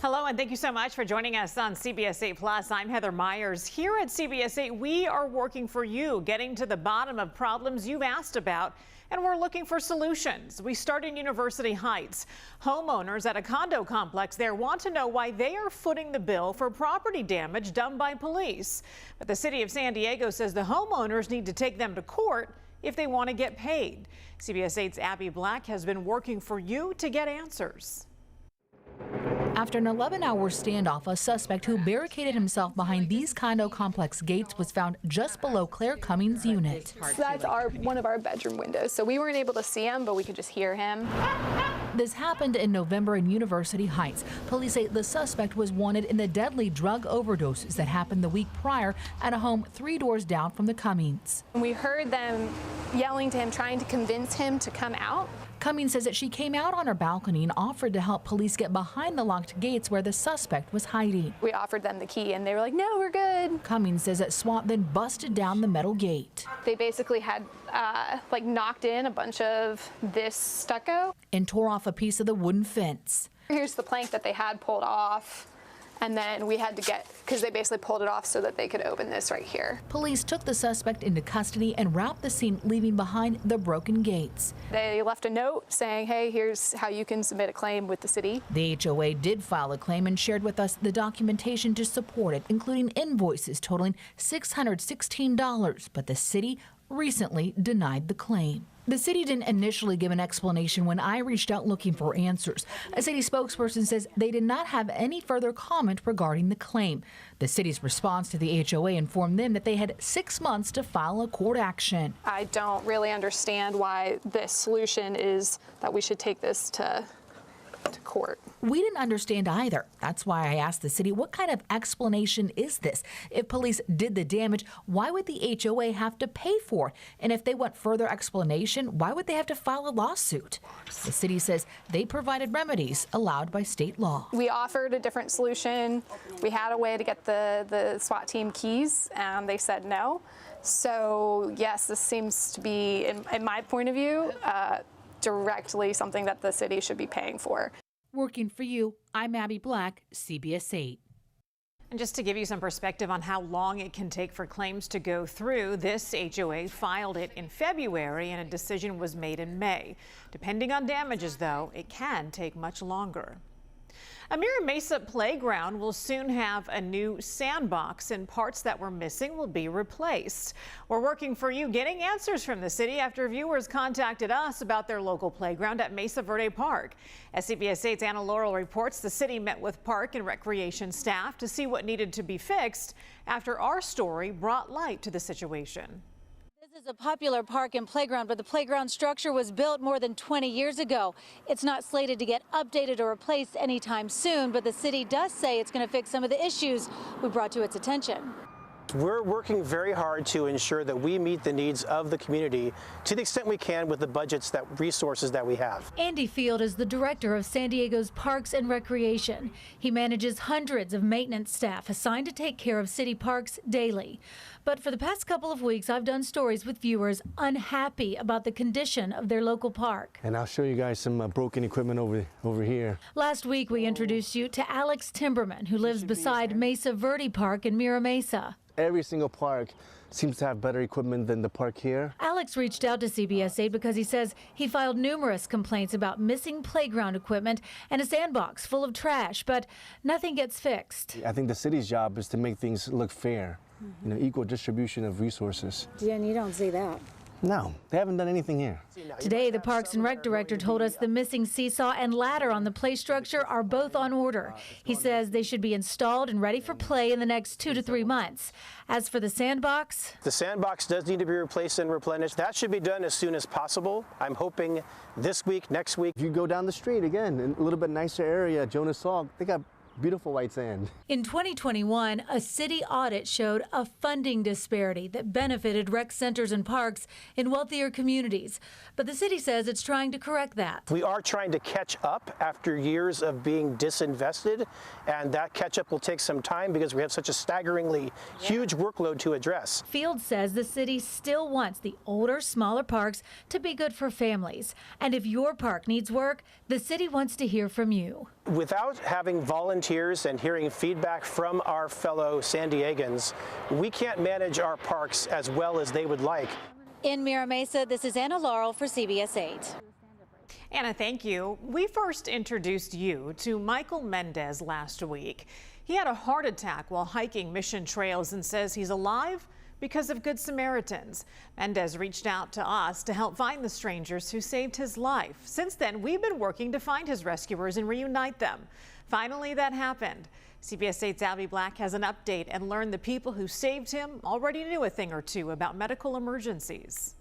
Hello, and thank you so much for joining us on CBS 8 Plus. I'm Heather Myers. Here at CBS 8, we are working for you, getting to the bottom of problems you've asked about, and we're looking for solutions. We start in University Heights. Homeowners at a condo complex there want to know why they are footing the bill for property damage done by police. But the city of San Diego says the homeowners need to take them to court if they want to get paid. CBS 8's Abby Black has been working for you to get answers. After an 11-hour standoff, a suspect who barricaded himself behind these condo complex gates was found just below Claire Cummings' unit. So that's one of our bedroom windows. So we weren't able to see him, but we could just hear him. This happened in November in University Heights. Police say the suspect was wanted in the deadly drug overdoses that happened the week prior at a home 3 doors down from the Cummings. We heard them yelling to him, trying to convince him to come out. Cummings says that she came out on her balcony and offered to help police get behind the locked gates where the suspect was hiding. We offered them the key and they were like, no, we're good. Cummings says that SWAT then busted down the metal gate. They basically had knocked in a bunch of this stucco and tore off a piece of the wooden fence. Here's the plank that they had pulled off. And then we had to because they basically pulled it off so that they could open this right here. Police took the suspect into custody and wrapped the scene, leaving behind the broken gates. They left a note saying, hey, here's how you can submit a claim with the city. The HOA did file a claim and shared with us the documentation to support it, including invoices totaling $616, but the city recently denied the claim. The city didn't initially give an explanation when I reached out looking for answers. A city spokesperson says they did not have any further comment regarding the claim. The city's response to the HOA informed them that they had 6 months to file a court action. I don't really understand why the solution is that we should take this to court. We didn't understand either. That's why I asked the city, what kind of explanation is this? If police did the damage, why would the HOA have to pay for it? And if they want further explanation, why would they have to file a lawsuit? The city says they provided remedies allowed by state law. We offered a different solution. We had a way to get the SWAT team keys, and they said no. So yes, this seems to be, in my point of view, directly something that the city should be paying for. Working for you, I'm Abby Black, CBS 8. And just to give you some perspective on how long it can take for claims to go through, this HOA filed it in February and a decision was made in May. Depending on damages, though, it can take much longer. A Mira Mesa playground will soon have a new sandbox, and parts that were missing will be replaced. We're working for you, getting answers from the city after viewers contacted us about their local playground at Mesa Verde Park. As CBS 8's Anna Laurel reports, the city met with park and recreation staff to see what needed to be fixed after our story brought light to the situation. This is a popular park and playground, but the playground structure was built more than 20 years ago. It's not slated to get updated or replaced anytime soon, but the city does say it's going to fix some of the issues we brought to its attention. We're working very hard to ensure that we meet the needs of the community to the extent we can with the budgets, resources that we have. Andy Field is the director of San Diego's Parks and Recreation. He manages hundreds of maintenance staff assigned to take care of city parks daily. But for the past couple of weeks, I've done stories with viewers unhappy about the condition of their local park. And I'll show you guys some broken equipment over here. Last week, we introduced you to Alex Timberman, who lives beside Mesa Verde Park in Mira Mesa. Every single park seems to have better equipment than the park here. Alex reached out to CBS 8 because he says he filed numerous complaints about missing playground equipment and a sandbox full of trash, but nothing gets fixed. I think the city's job is to make things look fair, equal distribution of resources. Yeah, and you don't see that. No, they haven't done anything here. Today, the Parks and Rec director told us the missing seesaw and ladder on the play structure are both on order. He says they should be installed and ready for play in the next 2 to 3 months. As for the sandbox does need to be replaced and replenished. That should be done as soon as possible. I'm hoping this week, next week. If you go down the street again, in a little bit nicer area, Jonas Salk, they got beautiful white sand. In 2021, a city audit showed a funding disparity that benefited rec centers and parks in wealthier communities. But the city says it's trying to correct that. We are trying to catch up after years of being disinvested, and that catch up will take some time because we have such a staggeringly huge workload to address. Field says the city still wants the older, smaller parks to be good for families. And if your park needs work, the city wants to hear from you. Without having volunteers and hearing feedback from our fellow San Diegans, we can't manage our parks as well as they would like. In Mira Mesa, this is Anna Laurel for CBS 8. Anna, thank you. We first introduced you to Michael Mendez last week. He had a heart attack while hiking Mission Trails and says he's alive because of Good Samaritans. Mendez reached out to us to help find the strangers who saved his life. Since then, we've been working to find his rescuers and reunite them. Finally, that happened. CBS 8's Abby Black has an update and learned the people who saved him already knew a thing or two about medical emergencies.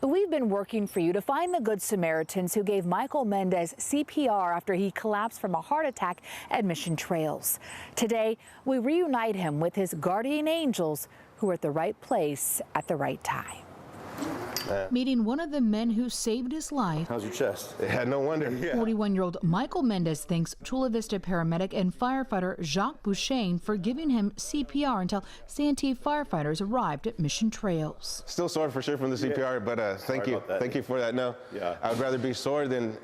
We've been working for you to find the Good Samaritans who gave Michael Mendez CPR after he collapsed from a heart attack at Mission Trails. Today, we reunite him with his guardian angels who are at the right place at the right time. Meeting one of the men who saved his life. How's your chest? It had no wonder. 41-year-old Michael Mendez thanks Chula Vista paramedic and firefighter Jacques Bouchain for giving him CPR until Santee firefighters arrived at Mission Trails. Still sore for sure from the CPR, but thank you. Thank you for that. No, I would rather be sore than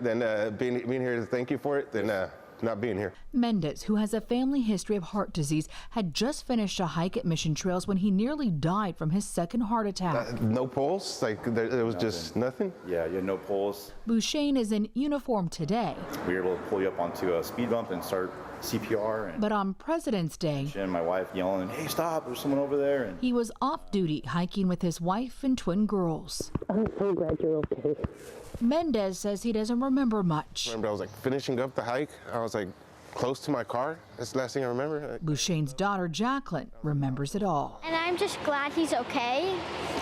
being here to thank you for it than not being here. Mendez, who has a family history of heart disease, had just finished a hike at Mission Trails when he nearly died from his second heart attack. No pulse? Like there was just nothing? Yeah, you had no pulse. Bouchain is in uniform today. We were able to pull you up onto a speed bump and start CPR. But on President's Day, And my wife yelling, "Hey, stop, there's someone over there." And he was off duty hiking with his wife and twin girls. I'm so glad you're okay. Mendez says he doesn't remember much. I remember I was like finishing up the hike. I was like close to my car. That's the last thing I remember. Bouchain's daughter, Jacqueline, remembers it all. And I'm just glad he's okay.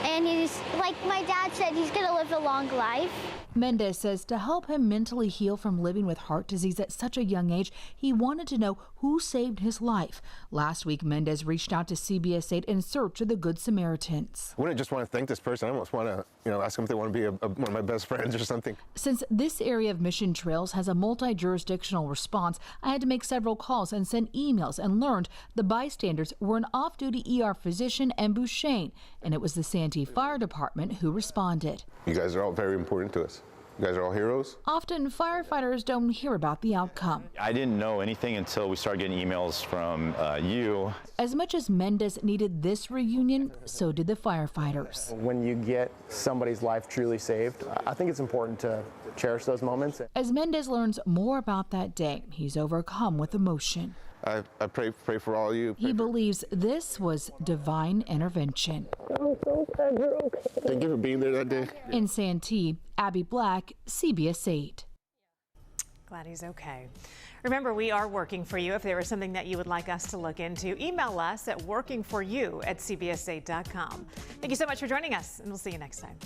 And he's, like my dad said, he's going to live a long life. Mendez says to help him mentally heal from living with heart disease at such a young age, he wanted to know who saved his life. Last week, Mendez reached out to CBS 8 in search of the Good Samaritans. I wouldn't just want to thank this person. I almost want to, ask them if they want to be one of my best friends or something. Since this area of Mission Trails has a multi-jurisdictional response, I had to make several calls and send emails and learned the bystanders were an off-duty ER physician and Bouchain, and it was the Santee Fire Department who responded. You guys are all very important to us. You guys are all heroes. Often, firefighters don't hear about the outcome. I didn't know anything until we started getting emails from you. As much as Mendez needed this reunion, so did the firefighters. When you get somebody's life truly saved, I think it's important to cherish those moments. As Mendez learns more about that day, he's overcome with emotion. I pray for all of you. He believes this was divine intervention. I'm so glad you're okay. Thank you for being there that day. In Santee, Abby Black, CBS 8. Glad he's okay. Remember, we are working for you. If there is something that you would like us to look into, email us at workingforyou@cbs8.com. Thank you so much for joining us, and we'll see you next time.